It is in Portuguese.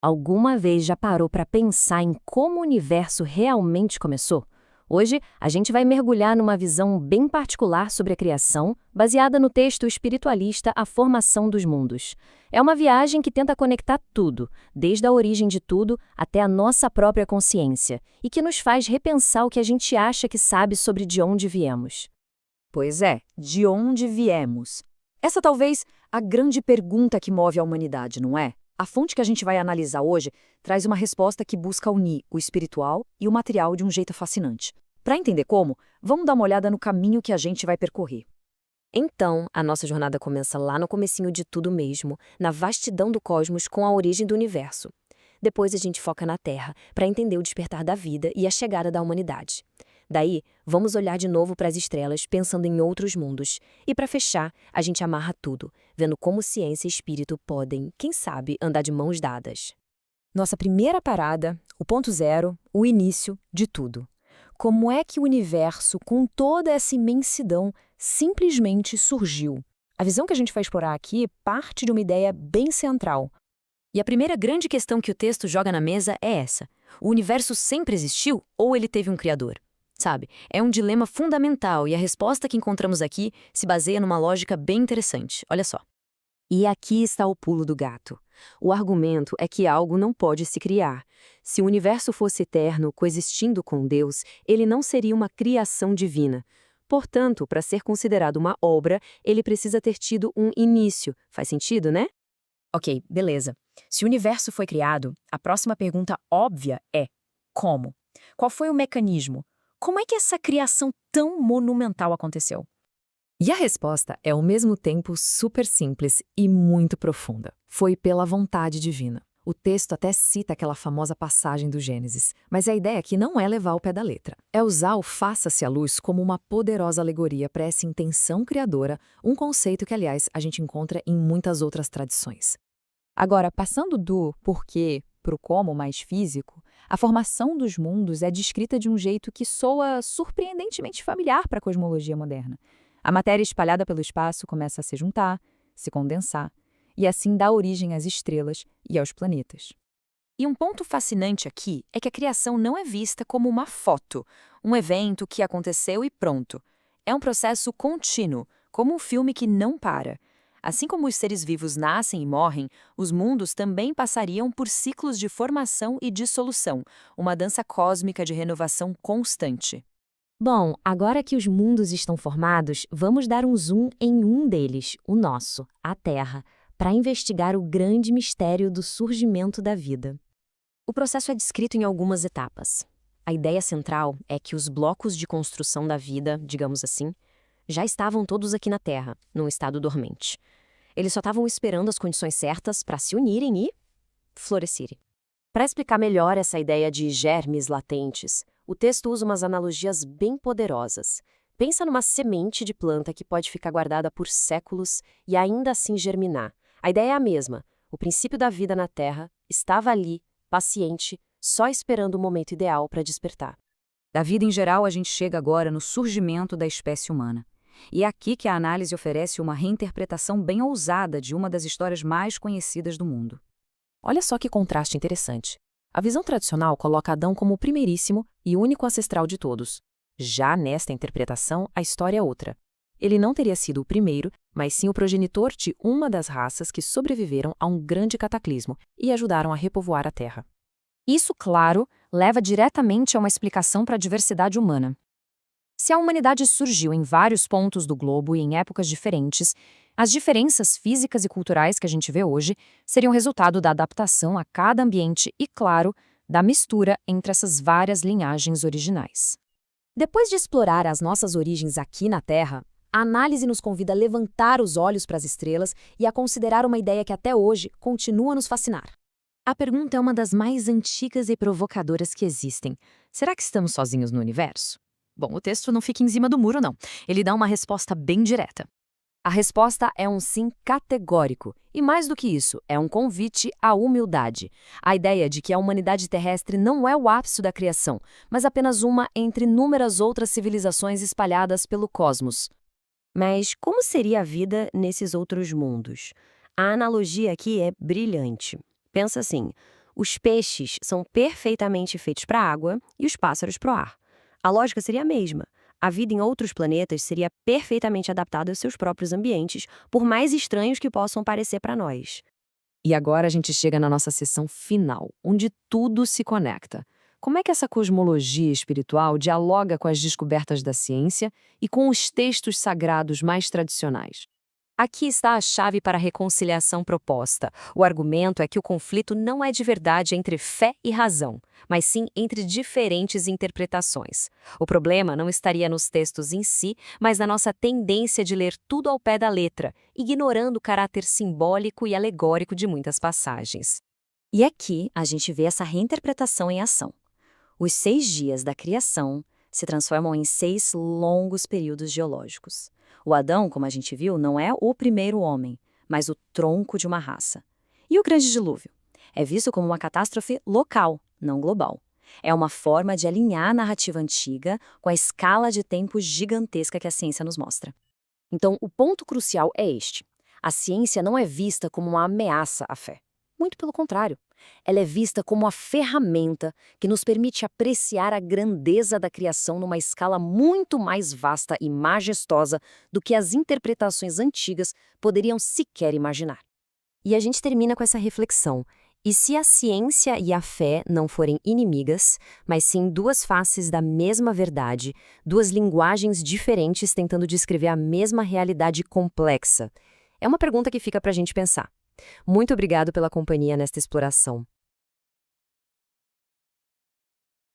Alguma vez já parou para pensar em como o universo realmente começou? Hoje, a gente vai mergulhar numa visão bem particular sobre a criação, baseada no texto espiritualista A Formação dos Mundos. É uma viagem que tenta conectar tudo, desde a origem de tudo até a nossa própria consciência, e que nos faz repensar o que a gente acha que sabe sobre de onde viemos. Pois é, de onde viemos? Essa talvez a grande pergunta que move a humanidade, não é? A fonte que a gente vai analisar hoje traz uma resposta que busca unir o espiritual e o material de um jeito fascinante. Para entender como, vamos dar uma olhada no caminho que a gente vai percorrer. Então, a nossa jornada começa lá no comecinho de tudo mesmo, na vastidão do cosmos com a origem do universo. Depois a gente foca na Terra, para entender o despertar da vida e a chegada da humanidade. Daí, vamos olhar de novo para as estrelas, pensando em outros mundos. E para fechar, a gente amarra tudo, vendo como ciência e espírito podem, quem sabe, andar de mãos dadas. Nossa primeira parada, o ponto zero, o início de tudo. Como é que o universo, com toda essa imensidão, simplesmente surgiu? A visão que a gente vai explorar aqui parte de uma ideia bem central. E a primeira grande questão que o texto joga na mesa é essa: o universo sempre existiu ou ele teve um criador? Sabe, é um dilema fundamental e a resposta que encontramos aqui se baseia numa lógica bem interessante. Olha só. E aqui está o pulo do gato. O argumento é que algo não pode se criar. Se o universo fosse eterno, coexistindo com Deus, ele não seria uma criação divina. Portanto, para ser considerado uma obra, ele precisa ter tido um início. Faz sentido, né? Ok, beleza. Se o universo foi criado, a próxima pergunta óbvia é: como? Qual foi o mecanismo? Como é que essa criação tão monumental aconteceu? E a resposta é ao mesmo tempo super simples e muito profunda. Foi pela vontade divina. O texto até cita aquela famosa passagem do Gênesis, mas a ideia aqui não é levar ao pé da letra. É usar o faça-se à luz como uma poderosa alegoria para essa intenção criadora, um conceito que, aliás, a gente encontra em muitas outras tradições. Agora, passando do porquê para o como mais físico, a formação dos mundos é descrita de um jeito que soa surpreendentemente familiar para a cosmologia moderna. A matéria espalhada pelo espaço começa a se juntar, se condensar, e assim dá origem às estrelas e aos planetas. E um ponto fascinante aqui é que a criação não é vista como uma foto, um evento que aconteceu e pronto. É um processo contínuo, como um filme que não para. Assim como os seres vivos nascem e morrem, os mundos também passariam por ciclos de formação e dissolução, uma dança cósmica de renovação constante. Bom, agora que os mundos estão formados, vamos dar um zoom em um deles, o nosso, a Terra, para investigar o grande mistério do surgimento da vida. O processo é descrito em algumas etapas. A ideia central é que os blocos de construção da vida, digamos assim, já estavam todos aqui na Terra, num estado dormente. Eles só estavam esperando as condições certas para se unirem e florescerem. Para explicar melhor essa ideia de germes latentes, o texto usa umas analogias bem poderosas. Pensa numa semente de planta que pode ficar guardada por séculos e ainda assim germinar. A ideia é a mesma. O princípio da vida na Terra estava ali, paciente, só esperando o momento ideal para despertar. Da vida em geral, a gente chega agora no surgimento da espécie humana. E é aqui que a análise oferece uma reinterpretação bem ousada de uma das histórias mais conhecidas do mundo. Olha só que contraste interessante. A visão tradicional coloca Adão como o primeiríssimo e único ancestral de todos. Já nesta interpretação, a história é outra. Ele não teria sido o primeiro, mas sim o progenitor de uma das raças que sobreviveram a um grande cataclismo e ajudaram a repovoar a Terra. Isso, claro, leva diretamente a uma explicação para a diversidade humana. Se a humanidade surgiu em vários pontos do globo e em épocas diferentes, as diferenças físicas e culturais que a gente vê hoje seriam resultado da adaptação a cada ambiente e, claro, da mistura entre essas várias linhagens originais. Depois de explorar as nossas origens aqui na Terra, a análise nos convida a levantar os olhos para as estrelas e a considerar uma ideia que até hoje continua a nos fascinar. A pergunta é uma das mais antigas e provocadoras que existem. Será que estamos sozinhos no universo? Bom, o texto não fica em cima do muro, não. Ele dá uma resposta bem direta. A resposta é um sim categórico. E mais do que isso, é um convite à humildade. A ideia de que a humanidade terrestre não é o ápice da criação, mas apenas uma entre inúmeras outras civilizações espalhadas pelo cosmos. Mas como seria a vida nesses outros mundos? A analogia aqui é brilhante. Pensa assim, Os peixes são perfeitamente feitos para a água e os pássaros para o ar. A lógica seria a mesma. A vida em outros planetas seria perfeitamente adaptada aos seus próprios ambientes, por mais estranhos que possam parecer para nós. E agora a gente chega na nossa sessão final, onde tudo se conecta. Como é que essa cosmologia espiritual dialoga com as descobertas da ciência e com os textos sagrados mais tradicionais? Aqui está a chave para a reconciliação proposta. O argumento é que o conflito não é de verdade entre fé e razão, mas sim entre diferentes interpretações. O problema não estaria nos textos em si, mas na nossa tendência de ler tudo ao pé da letra, ignorando o caráter simbólico e alegórico de muitas passagens. E aqui a gente vê essa reinterpretação em ação. Os 6 dias da criação se transformam em 6 longos períodos geológicos. O Adão, como a gente viu, não é o primeiro homem, mas o tronco de uma raça. E o grande dilúvio? É visto como uma catástrofe local, não global. É uma forma de alinhar a narrativa antiga com a escala de tempo gigantesca que a ciência nos mostra. Então, o ponto crucial é este. A ciência não é vista como uma ameaça à fé. Muito pelo contrário. Ela é vista como a ferramenta que nos permite apreciar a grandeza da criação numa escala muito mais vasta e majestosa do que as interpretações antigas poderiam sequer imaginar. E a gente termina com essa reflexão. E se a ciência e a fé não forem inimigas, mas sim duas faces da mesma verdade, duas linguagens diferentes tentando descrever a mesma realidade complexa? É uma pergunta que fica para a gente pensar. Muito obrigado pela companhia nesta exploração.